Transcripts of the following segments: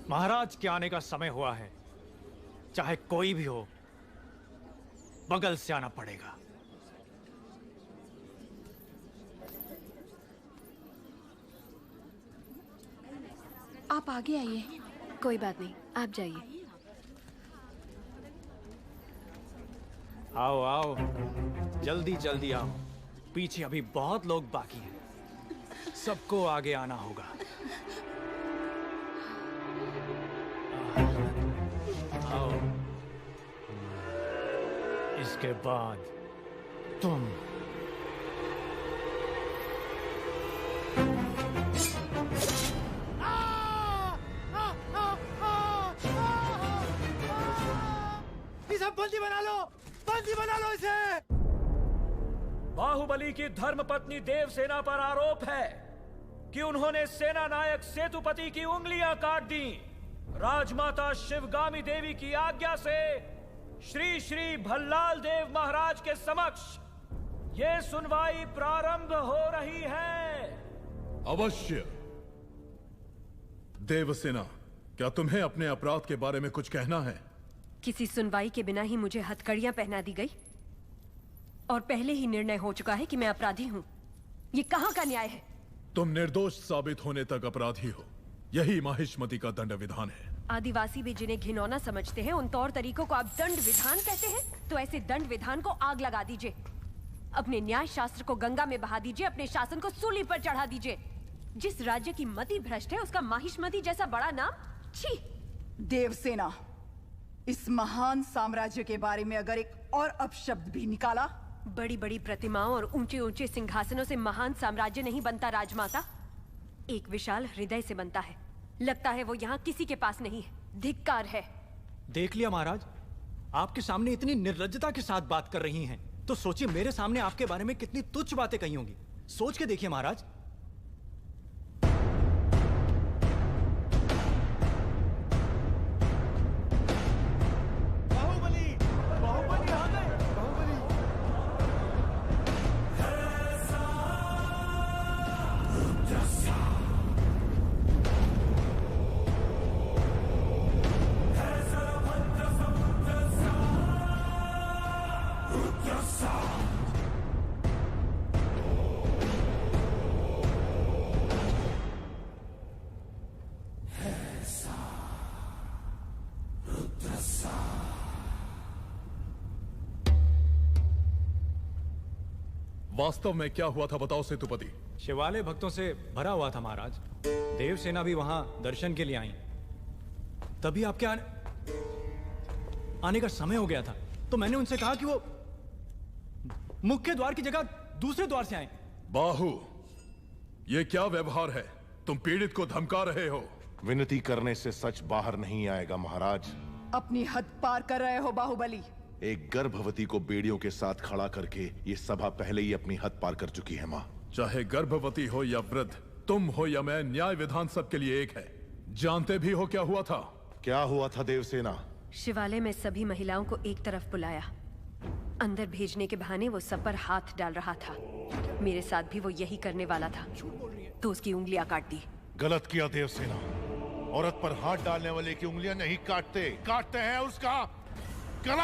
महाराज के आने का समय हुआ है। चाहे कोई भी हो, बगल से आना पड़ेगा। आप आगे आइए। कोई बात नहीं, आप जाइए। आओ आओ, जल्दी जल्दी आओ। पीछे अभी बहुत लोग बाकी हैं। सबको आगे आना होगा। आओ। इसके बाद तुम। इसे बंदी बना लो, बंदी बना लो इसे। बाहुबली की धर्मपत्नी देवसेना पर आरोप है कि उन्होंने सेना नायक सेतुपति की उंगलियां काट दी। राजमाता शिवगामी देवी की आज्ञा से श्री श्री भल्लाल देव महाराज के समक्ष ये सुनवाई प्रारंभ हो रही है। अवश्य। देवसेना, क्या तुम्हें अपने अपराध के बारे में कुछ कहना है? किसी सुनवाई के बिना ही मुझे हथकड़ियां पहना दी गई और पहले ही निर्णय हो चुका है कि मैं अपराधी हूं। ये कहां का न्याय है? तुम निर्दोष साबित होने तक अपराधी हो। यही माहिष्मति का दंड विधान है। आदिवासी भी जिन्हें घिनौना समझते हैं, उन तौर तरीकों को आप दंड विधान कहते हैं? तो ऐसे दंड विधान को आग लगा दीजिए। अपने न्याय शास्त्र को गंगा में बहा दीजिए। अपने शासन को सूली पर चढ़ा दीजिए। जिस राज्य की मति भ्रष्ट है, उसका माहिष्मति जैसा बड़ा नाम? छी! देवसेना, इस महान साम्राज्य के बारे में अगर एक और अपशब्द भी निकाला। बड़ी बड़ी प्रतिमाओं और ऊंचे ऊंचे सिंहासनों से महान साम्राज्य नहीं बनता राजमाता, एक विशाल हृदय से बनता है। लगता है वो यहाँ किसी के पास नहीं है। धिक्कार है। देख लिया महाराज, आपके सामने इतनी निर्लज्जता के साथ बात कर रही हैं, तो सोचिए मेरे सामने आपके बारे में कितनी तुच्छ बातें कही होंगी। सोच के देखिए महाराज। वास्तव में क्या हुआ था बताओ सेतुपति। शिवालय भक्तों से भरा हुआ था महाराज। देवसेना भी वहां दर्शन के लिए आई। तभी आपके आने का समय हो गया था, तो मैंने उनसे कहा कि वो मुख्य द्वार की जगह दूसरे द्वार से आए। बाहु, ये क्या व्यवहार है? तुम पीड़ित को धमका रहे हो। विनती करने से सच बाहर नहीं आएगा महाराज। अपनी हद पार कर रहे हो बाहुबली। एक गर्भवती को बेड़ियों के साथ खड़ा करके ये सभा पहले ही अपनी हद पार कर चुकी है। मां, चाहे गर्भवती हो या वृद्ध, तुम हो या मैं, न्याय विधान सबके लिए एक है। जानते भी हो क्या हुआ था? क्या हुआ था देवसेना? शिवालय में सभी महिलाओं को एक तरफ बुलाया। अंदर भेजने के बहाने वो सब पर हाथ डाल रहा था। मेरे साथ भी वो यही करने वाला था, तो उसकी उंगलियां काट दी। गलत किया देवसेना। औरत पर हाथ डालने वाले की उंगलियां नहीं काटते, काटते हैं उसका गला।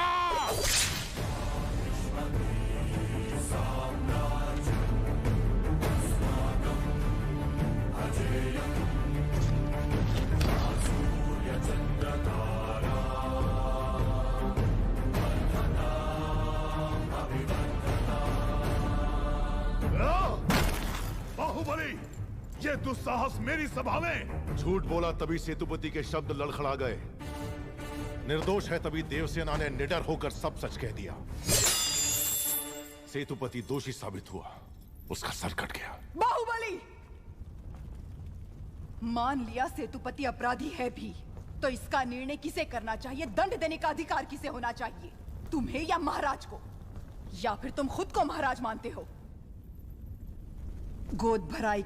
बाहुबली, ये दुस्साहस मेरी सभा में। झूठ बोला तभी सेतुपति के शब्द लड़खड़ा गए। निर्दोष है तभी देवसेना ने निडर होकर सब सच कह दिया। सेतुपति दोषी साबित हुआ, उसका सर कट गया। बाहुबली, मान लिया सेतुपति अपराधी है भी, तो इसका निर्णय किसे करना चाहिए? दंड देने का अधिकार किसे होना चाहिए? तुम्हें या महाराज को? या फिर तुम खुद को महाराज मानते हो? गोद भराई